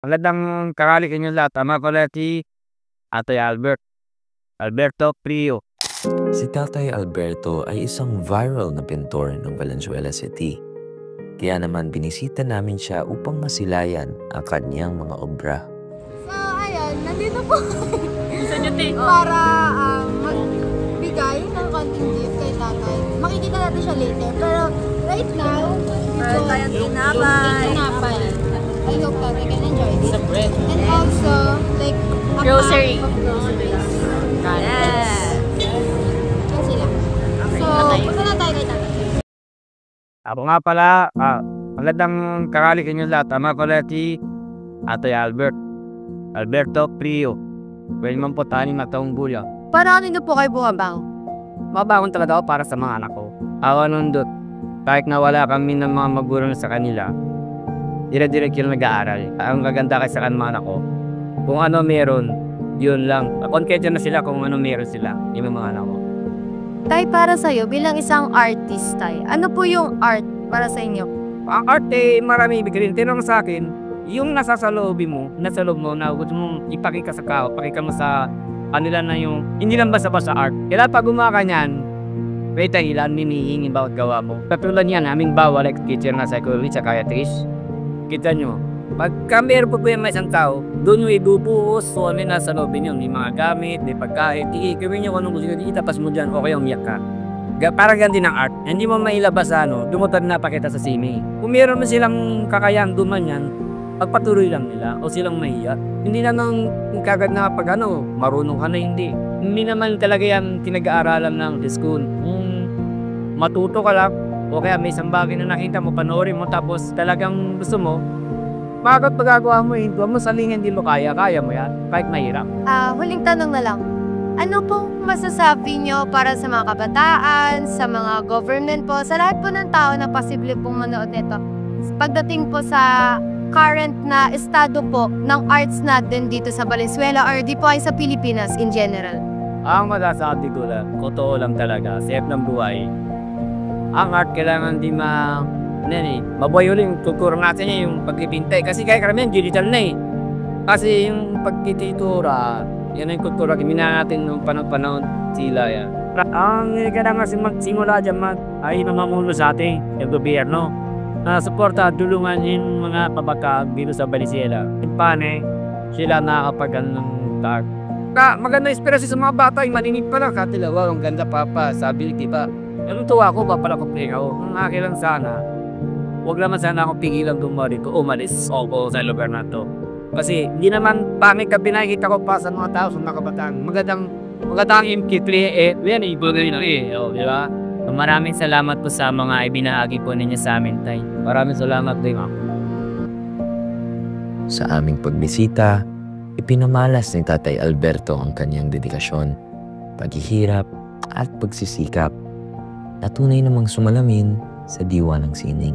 Magandang tanghali sa inyong lahat. Tama pala si Tatay Alberto Prio. Si Tatay Alberto ay isang viral na pintor ng Valenzuela City. Kaya naman binisita namin siya upang masilayan ang kanyang mga obra. So, ayun, nandito po Para magbigay ng konting gift kay tatay. Makikita natin siya later. Pero right now, meron tayong tinapay. I hope tatay can enjoy this. And also, like, a Grocery. pack of groceries. Yes. Yan sila. So, punta na tayo kay tatay. Ako nga pala, magandang tanghali sa inyong lahat. Tama pala si Tatay Alberto Prio. Pwede man po tayo na taong gulang. Para kanino po kayo bumabangon? Mabangon talaga ako para sa mga anak ko. Ako nundot, kahit na wala kami ng mga magulang sa kanila, dire-direct yun nag-aaral. Ang maganda kasi sa mga anak ko, kung ano meron, yun lang. Kontento na sila kung ano meron sila, yung mga anak ko. Tay, para sa'yo, bilang isang artist, Tay, ano po yung art para sa inyo? Ang art marami ibig rin. Tinong sa akin, yung nasa loob mo na gusto mong ipakita sa kao, pakita mo sa kanila na yung, hindi lang basta-basta art. Kaya pag gumawa niyan, may dahilan, ninihingi bawat gawa mo. Katulad niyan, aming bawa, like teacher na psychologist, psychiatrist. Kita nyo, pagka meron po yung may isang tao, doon yung ibubuhos, so ano nasa loob nyo, may mga gamit, may pagkain, gawin nyo kung anong gusto nyo, itapas mo dyan, okay, umiyak ka. Parang ganti ng art, hindi mo mailabas dumutad na pakita sa sini. Kung meron mo silang kakayang duman yan, pagpatuloy lang nila o silang mahiya. Hindi naman kagad na pag marunong ka na hindi. Hindi naman talaga yan tinag-aaralan ng school. Matuto ka lang o kaya may isang bagay na nakita mo, panoorin mo tapos talagang gusto mo, bakit pagagawa mo yun? Huwag mo salingin, hindi mo kaya mo yan. Kahit mahirap. Huling tanong na lang. Ano pong masasabi nyo para sa mga kabataan, sa mga government po, sa lahat po ng tao na posible pong manood nito? Pagdating po sa current na estado po ng arts natin dito sa Valenzuela or di po ay sa Pilipinas in general? Ang masasabi ko lang, totoo lang talaga, safe ng buhay. Ang art kailangan di mabuhay ulit yung kultura natin yung pagpipintay. Kasi kaya karamihan digital na Kasi yung pagtititura, yan yung kultura, kimina natin nung panahon sila yan. Ang kailangan kasi magsimula dyan ay namamulo sa ating yung gobyerno. Suporta, tulungan yung mga pabakag dito sa Valenzuela. Paano sila nakakapag ng tag. Maganda inspirasyon sa mga bata, yung maninig pa lang, katilawa, ang ganda papa, sabi ni Tipa. Anong tuwa ko, papalakopling ako. Ang akin lang sana, huwag naman sana akong pigilan umalis ako sa lugar na to. Kasi hindi naman pangit ka pinakita ko pa sa mga tao, sa mga kabataan. Magandang MP3, yan, ibigay na di ba? Maraming salamat po sa mga ibinahagi po ninyo sa amin, Tay. Maraming salamat din ako. Sa aming pagbisita, ipinamalas ni Tatay Alberto ang kanyang dedikasyon, paghihirap at pagsisikap na tunay namang sumalamin sa diwa ng sining.